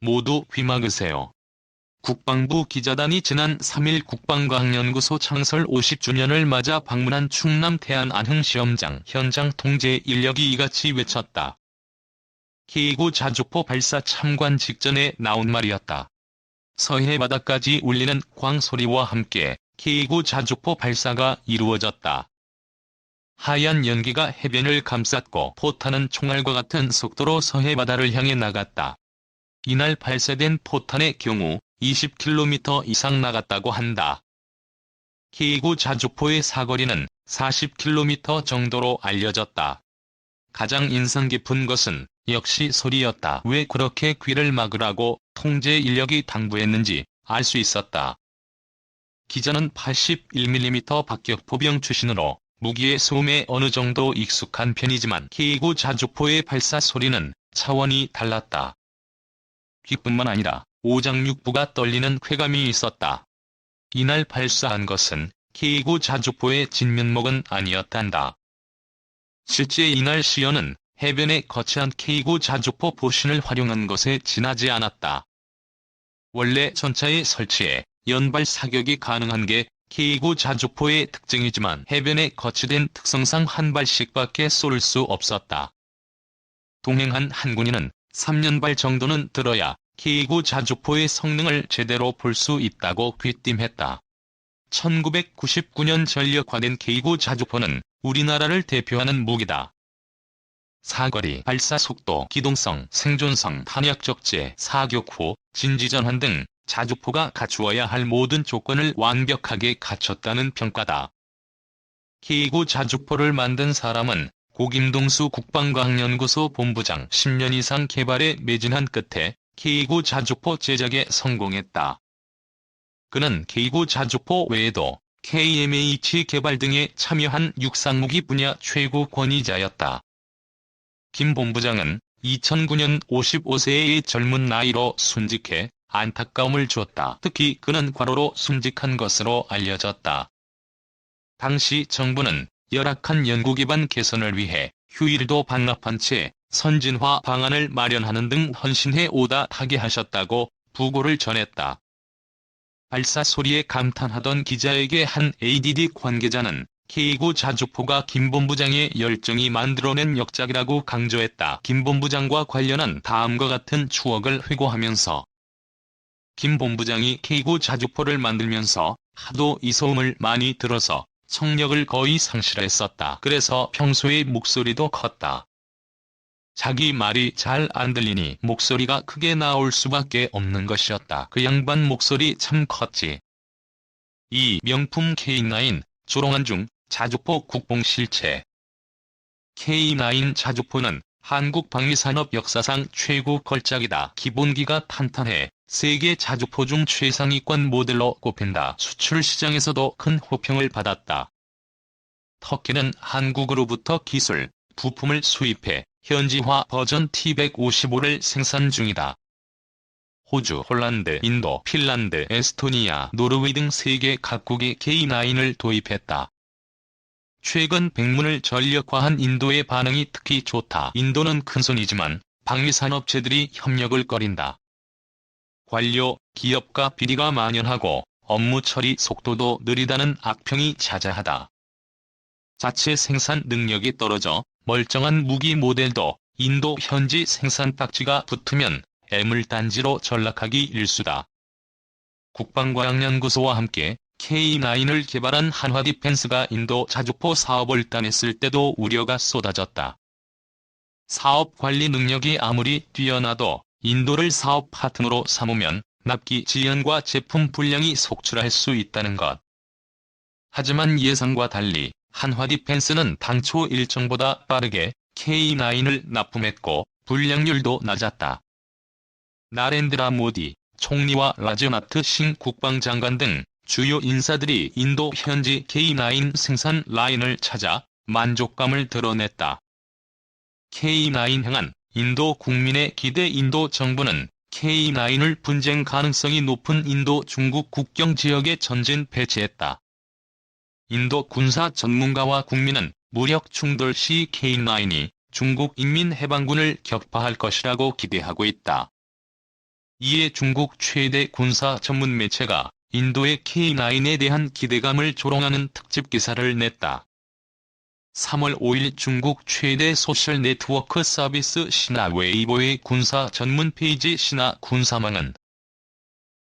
모두 귀막으세요. 국방부 기자단이 지난 3일 국방과학연구소 창설 50주년을 맞아 방문한 충남 태안 안흥시험장 현장 통제 인력이 이같이 외쳤다. K9 자주포 발사 참관 직전에 나온 말이었다. 서해 바다까지 울리는 광소리와 함께 K9 자주포 발사가 이루어졌다. 하얀 연기가 해변을 감쌌고 포탄은 총알과 같은 속도로 서해 바다를 향해 나갔다. 이날 발사된 포탄의 경우 20km 이상 나갔다고 한다. K9 자주포의 사거리는 40km 정도로 알려졌다. 가장 인상 깊은 것은 역시 소리였다. 왜 그렇게 귀를 막으라고 통제 인력이 당부했는지 알 수 있었다. 기자는 81mm 박격포병 출신으로 무기의 소음에 어느 정도 익숙한 편이지만 K9 자주포의 발사 소리는 차원이 달랐다. 귀뿐만 아니라 오장육부가 떨리는 쾌감이 있었다. 이날 발사한 것은 K9 자주포의 진면목은 아니었단다. 실제 이날 시연은 해변에 거치한 K9 자주포 보신을 활용한 것에 지나지 않았다. 원래 전차에 설치해 연발 사격이 가능한 게 K9 자주포의 특징이지만 해변에 거치된 특성상 한 발씩밖에 쏠 수 없었다. 동행한 한 군인은 3년발 정도는 들어야 K9 자주포의 성능을 제대로 볼 수 있다고 귀띔했다. 1999년 전력화된 K9 자주포는 우리나라를 대표하는 무기다. 사거리, 발사 속도, 기동성, 생존성, 탄약 적재, 사격 후, 진지전환 등 자주포가 갖추어야 할 모든 조건을 완벽하게 갖췄다는 평가다. K9 자주포를 만든 사람은 고김동수 국방과학연구소 본부장 10년 이상 개발에 매진한 끝에 K9 자주포 제작에 성공했다. 그는 K9 자주포 외에도 KMH 개발 등에 참여한 육상무기 분야 최고 권위자였다. 김 본부장은 2009년 55세의 젊은 나이로 순직해 안타까움을 주었다. 특히 그는 과로로 순직한 것으로 알려졌다. 당시 정부는 열악한 연구기반 개선을 위해 휴일도 반납한 채 선진화 방안을 마련하는 등 헌신해 오다 타계하셨다고 부고를 전했다. 발사 소리에 감탄하던 기자에게 한 ADD 관계자는 K9 자주포가 김 본부장의 열정이 만들어낸 역작이라고 강조했다. 김 본부장과 관련한 다음과 같은 추억을 회고하면서 김 본부장이 K9 자주포를 만들면서 하도 이 소음을 많이 들어서 청력을 거의 상실했었다. 그래서 평소에 목소리도 컸다. 자기 말이 잘 안 들리니 목소리가 크게 나올 수밖에 없는 것이었다. 그 양반 목소리 참 컸지. 이 명품 K9 조롱한 중 자주포 국뽕 실체. K9 자주포는 한국 방위산업 역사상 최고 걸작이다. 기본기가 탄탄해 세계 자주포 중 최상위권 모델로 꼽힌다. 수출 시장에서도 큰 호평을 받았다. 터키는 한국으로부터 기술, 부품을 수입해 현지화 버전 T155를 생산 중이다. 호주, 홀란드, 인도, 핀란드, 에스토니아, 노르웨이 등 세계 각국이 K9을 도입했다. 최근 백문을 전력화한 인도의 반응이 특히 좋다. 인도는 큰손이지만 방위산업체들이 협력을 꺼린다. 관료, 기업가 비리가 만연하고 업무 처리 속도도 느리다는 악평이 자자하다. 자체 생산 능력이 떨어져 멀쩡한 무기 모델도 인도 현지 생산 딱지가 붙으면 애물단지로 전락하기 일쑤다. 국방과학연구소와 함께 K9을 개발한 한화디펜스가 인도 자주포 사업을 따냈을 때도 우려가 쏟아졌다. 사업 관리 능력이 아무리 뛰어나도 인도를 사업 파트너로 삼으면 납기 지연과 제품 불량이 속출할 수 있다는 것. 하지만 예상과 달리 한화디펜스는 당초 일정보다 빠르게 K9을 납품했고 불량률도 낮았다. 나렌드라 모디 총리와 라즈나트 싱 국방장관 등 주요 인사들이 인도 현지 K9 생산 라인을 찾아 만족감을 드러냈다. K9 향한 인도 국민의 기대. 인도 정부는 K9을 분쟁 가능성이 높은 인도 중국 국경 지역에 전진 배치했다. 인도 군사 전문가와 국민은 무력 충돌 시 K9이 중국 인민해방군을 격파할 것이라고 기대하고 있다. 이에 중국 최대 군사 전문 매체가 인도의 K9에 대한 기대감을 조롱하는 특집 기사를 냈다. 3월 5일 중국 최대 소셜 네트워크 서비스 시나 웨이보의 군사 전문 페이지 시나 군사망은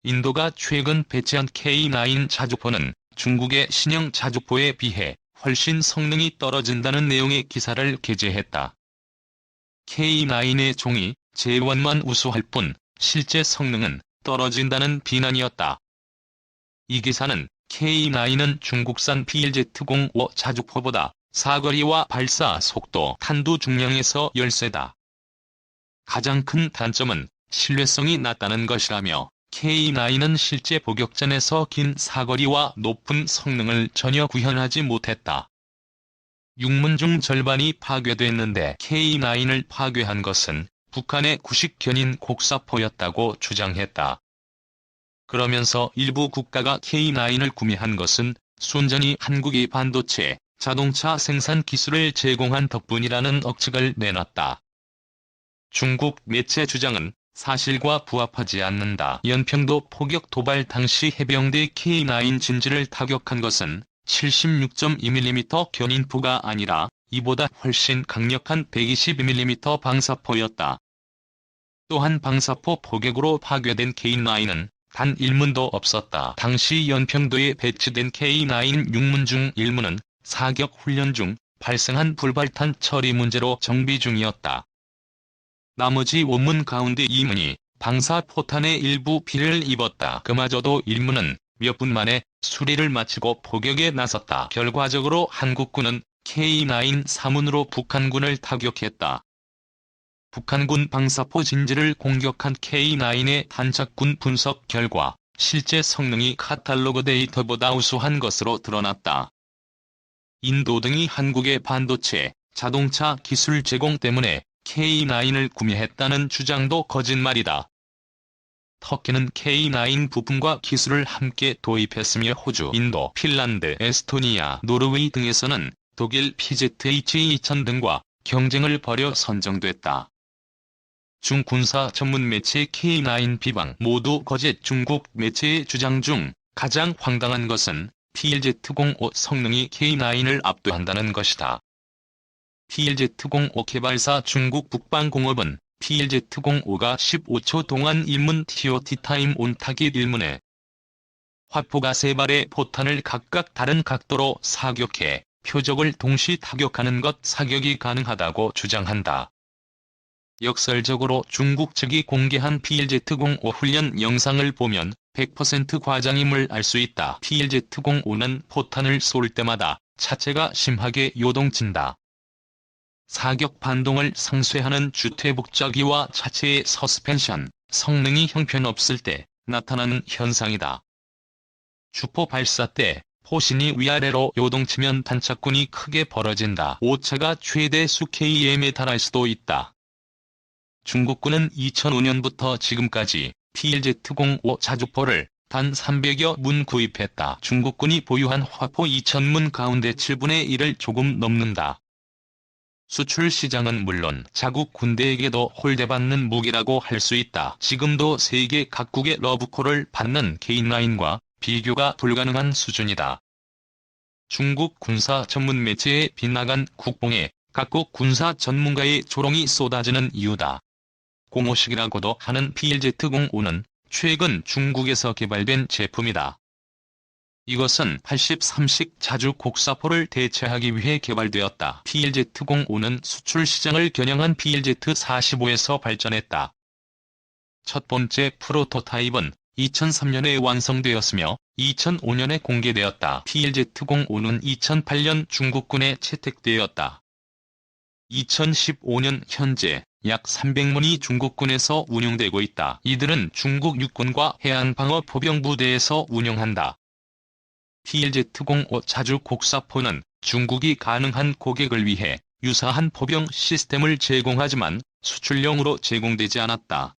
인도가 최근 배치한 K9 자주포는 중국의 신형 자주포에 비해 훨씬 성능이 떨어진다는 내용의 기사를 게재했다. K9의 종이 J1만 우수할 뿐 실제 성능은 떨어진다는 비난이었다. 이 기사는 K9은 중국산 PLZ-05 자주포보다 사거리와 발사 속도, 탄두 중량에서 열세다. 가장 큰 단점은 신뢰성이 낮다는 것이라며 K9은 실제 복역전에서 긴 사거리와 높은 성능을 전혀 구현하지 못했다. 육문 중 절반이 파괴됐는데 K9을 파괴한 것은 북한의 구식 견인 곡사포였다고 주장했다. 그러면서 일부 국가가 K9을 구매한 것은 순전히 한국이 반도체, 자동차 생산 기술을 제공한 덕분이라는 억측을 내놨다. 중국 매체 주장은 사실과 부합하지 않는다. 연평도 포격 도발 당시 해병대 K9 진지를 타격한 것은 76.2mm 견인포가 아니라 이보다 훨씬 강력한 122mm 방사포였다. 또한 방사포 포격으로 파괴된 K9은 단 1문도 없었다. 당시 연평도에 배치된 K9 6문 중 1문은 사격 훈련 중 발생한 불발탄 처리 문제로 정비 중이었다. 나머지 5문 가운데 2문이 방사포탄의 일부 피해를 입었다. 그마저도 1문은 몇 분 만에 수리를 마치고 포격에 나섰다. 결과적으로 한국군은 K9 3문으로 북한군을 타격했다. 북한군 방사포 진지를 공격한 K9의 탄착군 분석 결과 실제 성능이 카탈로그 데이터보다 우수한 것으로 드러났다. 인도 등이 한국의 반도체, 자동차 기술 제공 때문에 K9을 구매했다는 주장도 거짓말이다. 터키는 K9 부품과 기술을 함께 도입했으며 호주, 인도, 핀란드, 에스토니아, 노르웨이 등에서는 독일 PZH-2000 등과 경쟁을 벌여 선정됐다. 중군사 전문 매체 K9 비방 모두 거짓. 중국 매체의 주장 중 가장 황당한 것은 PLZ-05 성능이 K9을 압도한다는 것이다. PLZ-05 개발사 중국 북방공업은 PLZ-05가 15초 동안 1문 TOT 타임 온 타깃 1문에 화포가 3발의 포탄을 각각 다른 각도로 사격해 표적을 동시 타격하는 것 사격이 가능하다고 주장한다. 역설적으로 중국 측이 공개한 PLZ-05 훈련 영상을 보면 100% 과장임을 알 수 있다. PLZ-05는 포탄을 쏠 때마다 차체가 심하게 요동친다. 사격 반동을 상쇄하는 주퇴복자기와 차체의 서스펜션, 성능이 형편없을 때 나타나는 현상이다. 주포 발사 때 포신이 위아래로 요동치면 탄착군이 크게 벌어진다. 오차가 최대 수 km에 달할 수도 있다. 중국군은 2005년부터 지금까지 PLZ-05 자주포를 단 300여 문 구입했다. 중국군이 보유한 화포 2000문 가운데 7분의 1을 조금 넘는다. 수출 시장은 물론 자국 군대에게도 홀대받는 무기라고 할 수 있다. 지금도 세계 각국의 러브콜을 받는 K9과 비교가 불가능한 수준이다. 중국 군사 전문 매체에 빗나간 국뽕에 각국 군사 전문가의 조롱이 쏟아지는 이유다. 공호식이라고도 하는 PLZ-05는 최근 중국에서 개발된 제품이다. 이것은 83식 자주 곡사포를 대체하기 위해 개발되었다. PLZ-05는 수출 시장을 겨냥한 PLZ-45에서 발전했다. 첫 번째 프로토타입은 2003년에 완성되었으며 2005년에 공개되었다. PLZ-05는 2008년 중국군에 채택되었다. 2015년 현재 약 300문이 중국군에서 운용되고 있다. 이들은 중국 육군과 해안방어포병부대에서 운용한다. PLZ-05 자주 곡사포는 중국이 가능한 고객을 위해 유사한 포병 시스템을 제공하지만 수출용으로 제공되지 않았다.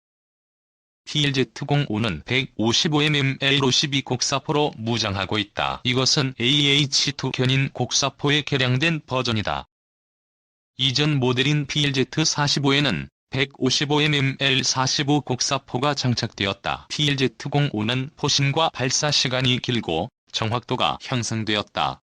PLZ-05는 155mm 12 곡사포로 무장하고 있다. 이것은 AH-2 견인 곡사포의 개량된 버전이다. 이전 모델인 PLZ-45에는 155mm-45 곡사포가 장착되었다. PLZ-05는 포신과 발사 시간이 길고 정확도가 향상되었다.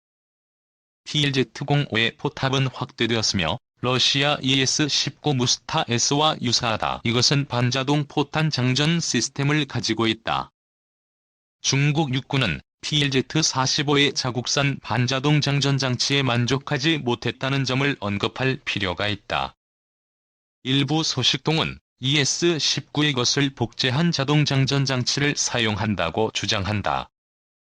PLZ-05의 포탑은 확대되었으며 러시아 ES-19 무스타 S와 유사하다. 이것은 반자동 포탄 장전 시스템을 가지고 있다. 중국 육군은 PLZ-45의 자국산 반자동 장전 장치에 만족하지 못했다는 점을 언급할 필요가 있다. 일부 소식통은 ES-19의 것을 복제한 자동 장전 장치를 사용한다고 주장한다.